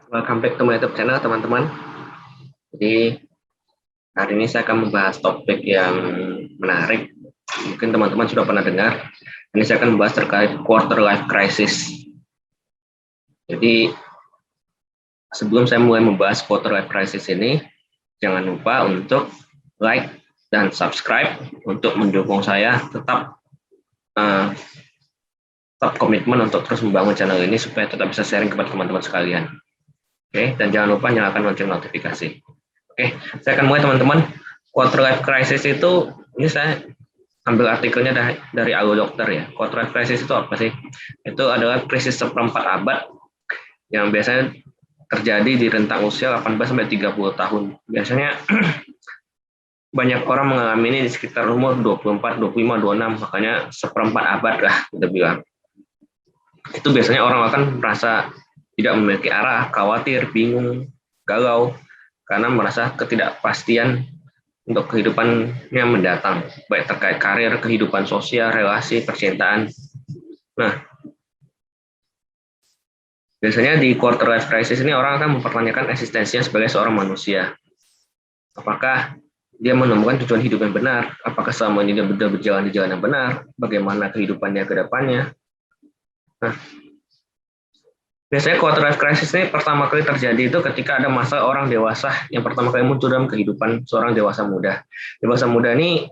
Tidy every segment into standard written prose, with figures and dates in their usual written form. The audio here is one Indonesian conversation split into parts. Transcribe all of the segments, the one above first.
Welcome back to my YouTube channel, teman-teman. Jadi, hari ini saya akan membahas topik yang menarik. Mungkin teman-teman sudah pernah dengar. Ini saya akan membahas terkait quarter life crisis. Jadi, sebelum saya mulai membahas quarter life crisis ini, jangan lupa untuk like dan subscribe untuk mendukung saya tetap komitmen untuk terus membangun channel ini supaya tetap bisa sharing kepada teman-teman sekalian. Oke, dan jangan lupa nyalakan lonceng notifikasi. Oke, saya akan mulai teman-teman. Quarter life crisis itu, ini saya ambil artikelnya dari Algo Dokter ya. Quarter life crisis itu apa sih? Itu adalah krisis seperempat abad yang biasanya terjadi di rentang usia 18 sampai 30 tahun. Biasanya banyak orang mengalami ini di sekitar umur 24, 25, 26, makanya seperempat abad lah kita bilang. Itu biasanya orang akan merasa tidak memiliki arah, khawatir, bingung, galau, karena merasa ketidakpastian untuk kehidupannya mendatang, baik terkait karir, kehidupan sosial, relasi, percintaan. Nah, biasanya di quarter life crisis ini orang akan mempertanyakan eksistensinya sebagai seorang manusia. Apakah dia menemukan tujuan hidup yang benar? Apakah selama ini dia berjalan di jalan yang benar? Bagaimana kehidupannya ke depannya? Nah, biasanya quarter life crisis ini pertama kali terjadi itu ketika ada masa orang dewasa yang pertama kali muncul dalam kehidupan seorang dewasa muda. Dewasa muda ini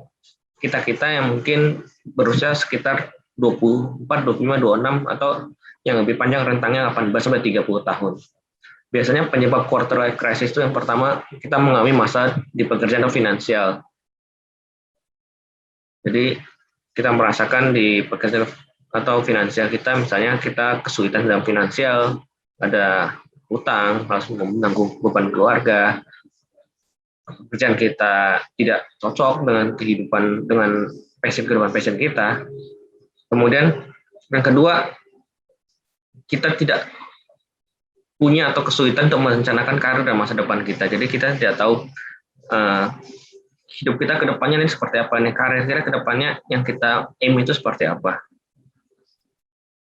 kita-kita yang mungkin berusia sekitar 24, 25, 26 atau yang lebih panjang rentangnya 18 sampai 30 tahun. Biasanya penyebab quarter life crisis itu yang pertama kita mengalami masa di pekerjaan atau finansial. Jadi kita merasakan di pekerjaan atau finansial kita, misalnya kita kesulitan dalam finansial, ada utang, harus menanggung beban keluarga, pekerjaan kita tidak cocok dengan kehidupan, dengan passion kita. Kemudian yang kedua, kita tidak punya atau kesulitan untuk merencanakan karir dan masa depan kita. Jadi kita tidak tahu hidup kita ke depannya ini seperti apa, nih karir kita ke depannya yang kita aim itu seperti apa.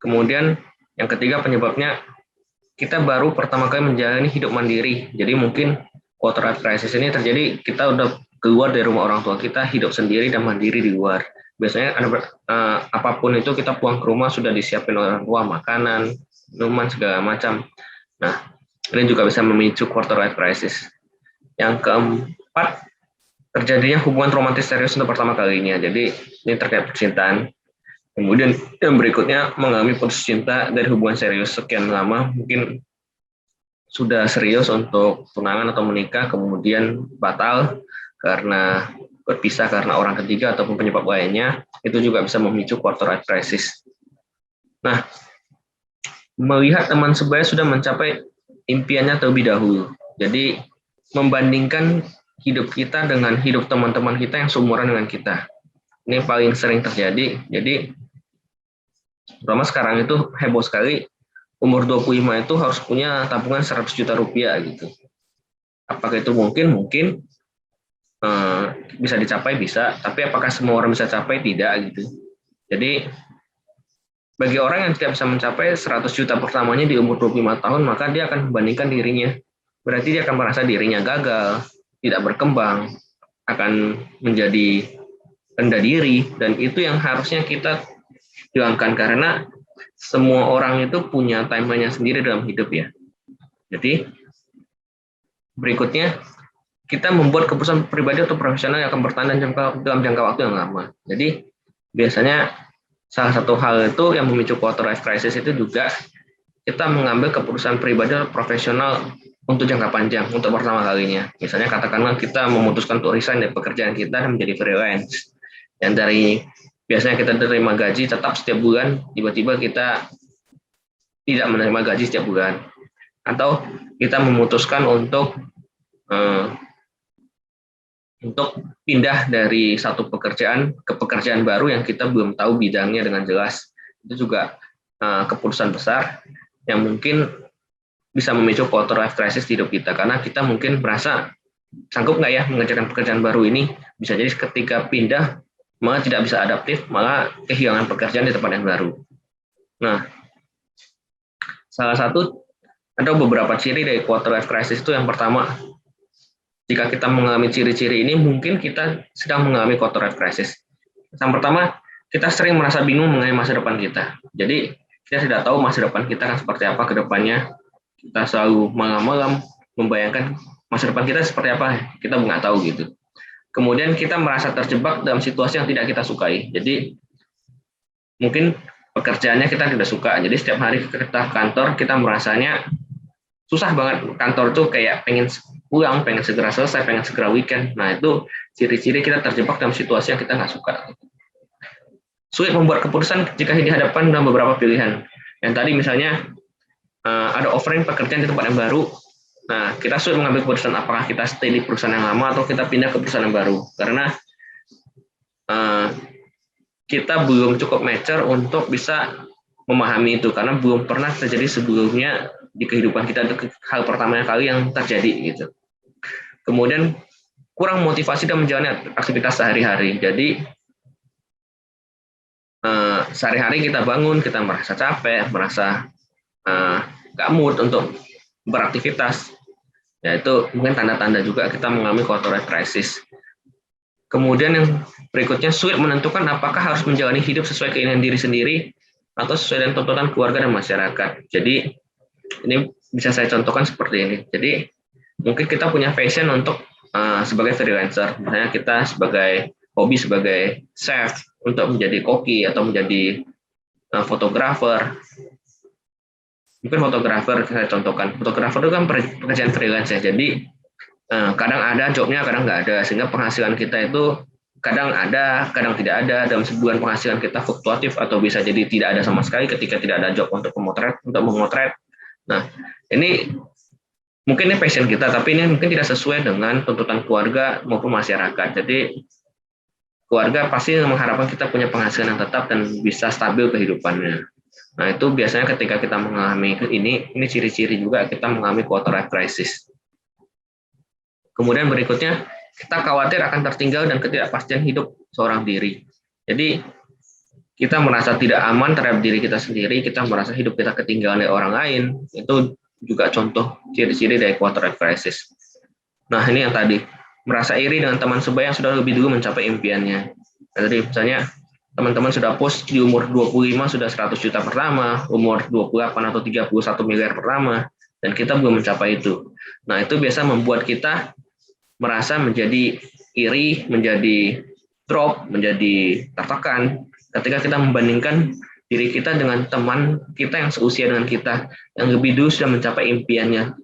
Kemudian yang ketiga penyebabnya kita baru pertama kali menjalani hidup mandiri. Jadi mungkin quarter life crisis ini terjadi kita udah keluar dari rumah orang tua kita, hidup sendiri dan mandiri di luar. Biasanya apapun itu kita pulang ke rumah sudah disiapin orang tua, makanan, minuman segala macam. Nah, ini juga bisa memicu quarter life crisis. Yang keempat, terjadinya hubungan romantis serius untuk pertama kalinya. Jadi ini terkait percintaan. Kemudian yang berikutnya mengalami putus cinta dari hubungan serius sekian lama, mungkin sudah serius untuk tunangan atau menikah, kemudian batal karena berpisah karena orang ketiga ataupun penyebab lainnya, itu juga bisa memicu quarter life crisis. Nah, melihat teman sebaya sudah mencapai impiannya terlebih dahulu. Jadi membandingkan hidup kita dengan hidup teman-teman kita yang seumuran dengan kita. Ini paling sering terjadi. Jadi terutama sekarang itu heboh sekali, umur 25 itu harus punya tabungan 100 juta rupiah gitu. Apakah itu mungkin? Mungkin bisa dicapai, bisa, tapi apakah semua orang bisa capai? Tidak gitu. Jadi bagi orang yang tidak bisa mencapai 100 juta pertamanya di umur 25 tahun, maka dia akan membandingkan dirinya. Berarti dia akan merasa dirinya gagal, tidak berkembang, akan menjadi rendah diri, dan itu yang harusnya kita hilangkan, karena semua orang itu punya timeline-nya sendiri dalam hidup ya. Jadi berikutnya kita membuat keputusan pribadi atau profesional yang akan bertahan dalam jangka waktu yang lama. Jadi biasanya salah satu hal itu yang memicu quarter life crisis itu juga kita mengambil keputusan pribadi atau profesional untuk jangka panjang, untuk pertama kalinya. Misalnya katakanlah kita memutuskan untuk resign dari pekerjaan kita dan menjadi freelance. Yang dari biasanya kita terima gaji tetap setiap bulan, tiba-tiba kita tidak menerima gaji setiap bulan. Atau kita memutuskan untuk pindah dari satu pekerjaan ke pekerjaan baru yang kita belum tahu bidangnya dengan jelas. Itu juga keputusan besar yang mungkin bisa memicu quarter life crisis di hidup kita, karena kita mungkin merasa sanggup nggak ya mengerjakan pekerjaan baru ini. Bisa jadi ketika pindah malah tidak bisa adaptif, malah kehilangan pekerjaan di tempat yang baru. Nah, salah satu Ada beberapa ciri dari quarter life crisis. Itu yang pertama, jika kita mengalami ciri-ciri ini, mungkin kita sedang mengalami quarter life crisis. Yang pertama, kita sering merasa bingung mengenai masa depan kita. Jadi, kita tidak tahu masa depan kita akan seperti apa ke depannya. Kita selalu malam-malam membayangkan masa depan kita seperti apa, kita nggak tahu gitu. Kemudian kita merasa terjebak dalam situasi yang tidak kita sukai. Jadi, mungkin pekerjaannya kita tidak suka. Jadi, setiap hari kita kantor, kita merasanya susah banget. Kantor tuh kayak pengen pulang, pengen segera selesai, pengen segera weekend. Nah, itu ciri-ciri kita terjebak dalam situasi yang kita nggak suka. Sulit membuat keputusan jika dihadapkan dalam beberapa pilihan. Yang tadi misalnya ada offering pekerjaan di tempat yang baru. Nah, kita sulit mengambil keputusan apakah kita stay di perusahaan yang lama atau kita pindah ke perusahaan yang baru. Karena kita belum cukup mature untuk bisa memahami itu. Karena belum pernah terjadi sebelumnya di kehidupan kita. Itu hal pertama kali yang terjadi gitu. Kemudian kurang motivasi dan menjalani aktivitas sehari-hari. Jadi sehari-hari kita bangun, kita merasa capek, merasa nggak mood untuk beraktivitas. Ya, itu mungkin tanda-tanda juga kita mengalami quarter life crisis. Kemudian yang berikutnya, sulit menentukan apakah harus menjalani hidup sesuai keinginan diri sendiri atau sesuai dengan tuntutan keluarga dan masyarakat. Jadi ini bisa saya contohkan seperti ini. Jadi mungkin kita punya passion untuk sebagai freelancer, misalnya kita sebagai hobi sebagai chef, untuk menjadi koki atau menjadi fotografer. Mungkin fotografer saya contohkan. Fotografer itu kan pekerjaan freelance ya. Jadi kadang ada jobnya, kadang nggak ada. Sehingga penghasilan kita itu kadang ada, kadang tidak ada. Dalam sebulan penghasilan kita fluktuatif atau bisa jadi tidak ada sama sekali ketika tidak ada job untuk memotret. Nah, ini mungkin ini passion kita, tapi ini mungkin tidak sesuai dengan tuntutan keluarga maupun masyarakat. Jadi keluarga pasti mengharapkan kita punya penghasilan yang tetap dan bisa stabil kehidupannya. Nah, itu biasanya ketika kita mengalami ini ciri-ciri juga kita mengalami quarter life crisis. Kemudian berikutnya, kita khawatir akan tertinggal dan ketidakpastian hidup seorang diri. Jadi, kita merasa tidak aman terhadap diri kita sendiri, kita merasa hidup kita ketinggalan dari orang lain. Itu juga contoh ciri-ciri dari quarter life crisis. Nah, ini yang tadi, merasa iri dengan teman sebaya yang sudah lebih dulu mencapai impiannya. Jadi, misalnya, teman-teman sudah post di umur 25 sudah 100 juta pertama, umur 28 atau 31 miliar pertama, dan kita belum mencapai itu. Nah, itu biasa membuat kita merasa menjadi iri, menjadi drop, menjadi tertekan ketika kita membandingkan diri kita dengan teman kita yang seusia dengan kita, yang lebih dulu sudah mencapai impiannya.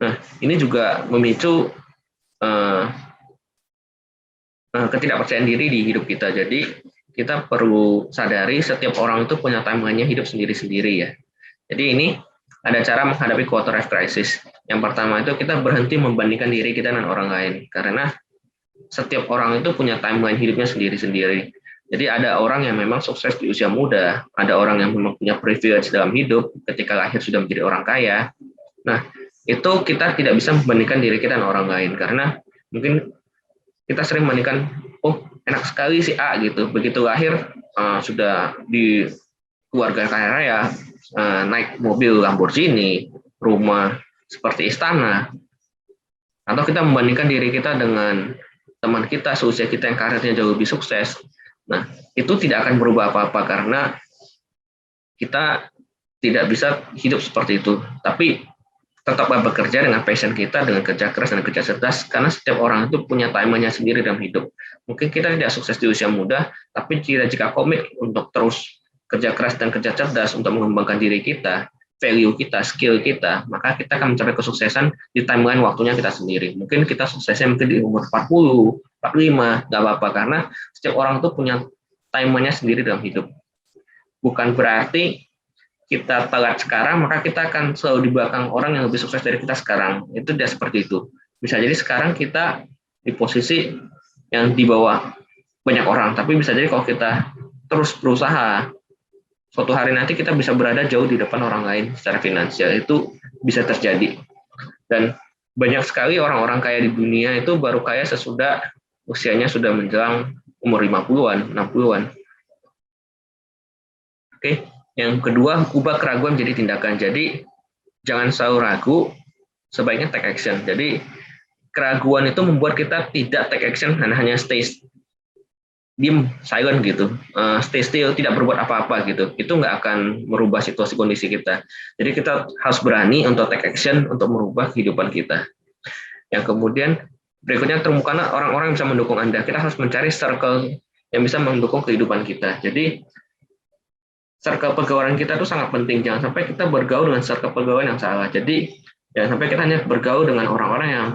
Nah, ini juga memicu ketidakpercayaan diri di hidup kita. Jadi kita perlu sadari setiap orang itu punya timeline-nya hidup sendiri-sendiri ya. Jadi ini ada cara menghadapi quarter life crisis. Yang pertama itu kita berhenti membandingkan diri kita dengan orang lain. Karena setiap orang itu punya timeline hidupnya sendiri-sendiri. Jadi ada orang yang memang sukses di usia muda, ada orang yang memang punya privilege dalam hidup ketika lahir sudah menjadi orang kaya. Nah, itu kita tidak bisa membandingkan diri kita dengan orang lain. Karena mungkin kita sering membandingkan, oh enak sekali si A gitu, begitu lahir sudah di keluarga kaya raya, naik mobil Lamborghini, rumah seperti istana, atau kita membandingkan diri kita dengan teman kita seusia kita yang karirnya jauh lebih sukses. Nah, itu tidak akan berubah apa-apa karena kita tidak bisa hidup seperti itu. Tapi tetaplah bekerja dengan passion kita, dengan kerja keras dan kerja cerdas, karena setiap orang itu punya time-nya sendiri dalam hidup. Mungkin kita tidak sukses di usia muda, tapi jika komit untuk terus kerja keras dan kerja cerdas untuk mengembangkan diri kita, value kita, skill kita, maka kita akan mencapai kesuksesan di timeline waktunya kita sendiri. Mungkin kita suksesnya mungkin di umur 40, 45, nggak apa-apa, karena setiap orang itu punya time-nya sendiri dalam hidup. Bukan berarti kita telat sekarang, maka kita akan selalu di belakang orang yang lebih sukses dari kita sekarang. Itu tidak seperti itu. Bisa jadi sekarang kita di posisi yang di bawah banyak orang, tapi bisa jadi kalau kita terus berusaha, suatu hari nanti kita bisa berada jauh di depan orang lain secara finansial. Itu bisa terjadi. Dan banyak sekali orang-orang kaya di dunia itu baru kaya sesudah usianya sudah menjelang umur 50-an, 60-an. Oke. Yang kedua, ubah keraguan menjadi tindakan. Jadi jangan selalu ragu, sebaiknya take action. Jadi keraguan itu membuat kita tidak take action, hanya stay diem, silent gitu, stay still, tidak berbuat apa-apa gitu. Itu nggak akan merubah situasi kondisi kita. Jadi kita harus berani untuk take action untuk merubah kehidupan kita. Yang kemudian berikutnya, temukanlah orang-orang yang bisa mendukung Anda. Kita harus mencari circle yang bisa mendukung kehidupan kita. Jadi circle pergaulan kita itu sangat penting. Jangan sampai kita bergaul dengan circle pergaulan yang salah. Jadi jangan sampai kita hanya bergaul dengan orang-orang yang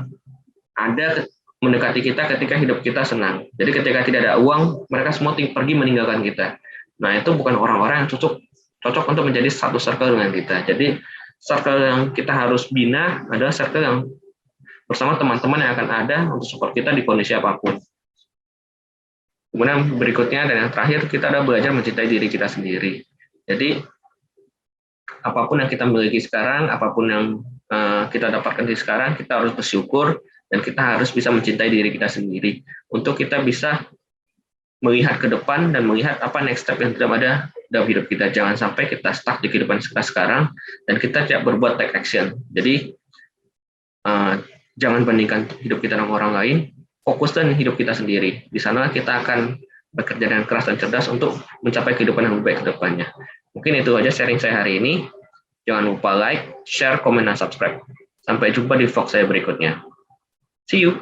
ada mendekati kita ketika hidup kita senang. Jadi ketika tidak ada uang, mereka semua pergi meninggalkan kita. Nah, itu bukan orang-orang yang cocok untuk menjadi satu circle dengan kita. Jadi circle yang kita harus bina adalah circle yang bersama teman-teman yang akan ada untuk support kita di kondisi apapun. Kemudian berikutnya dan yang terakhir, kita adalah belajar mencintai diri kita sendiri. Jadi apapun yang kita miliki sekarang, apapun yang kita dapatkan di sekarang, kita harus bersyukur dan kita harus bisa mencintai diri kita sendiri untuk kita bisa melihat ke depan dan melihat apa next step yang ada dalam hidup kita. Jangan sampai kita stuck di kehidupan kita sekarang dan kita tidak berbuat take action. Jadi jangan bandingkan hidup kita dengan orang lain, fokus dan hidup kita sendiri. Di sana kita akan bekerja dengan keras dan cerdas untuk mencapai kehidupan yang lebih baik ke depannya. Mungkin itu aja sharing saya hari ini. Jangan lupa like, share, komen, dan subscribe. Sampai jumpa di vlog saya berikutnya. See you!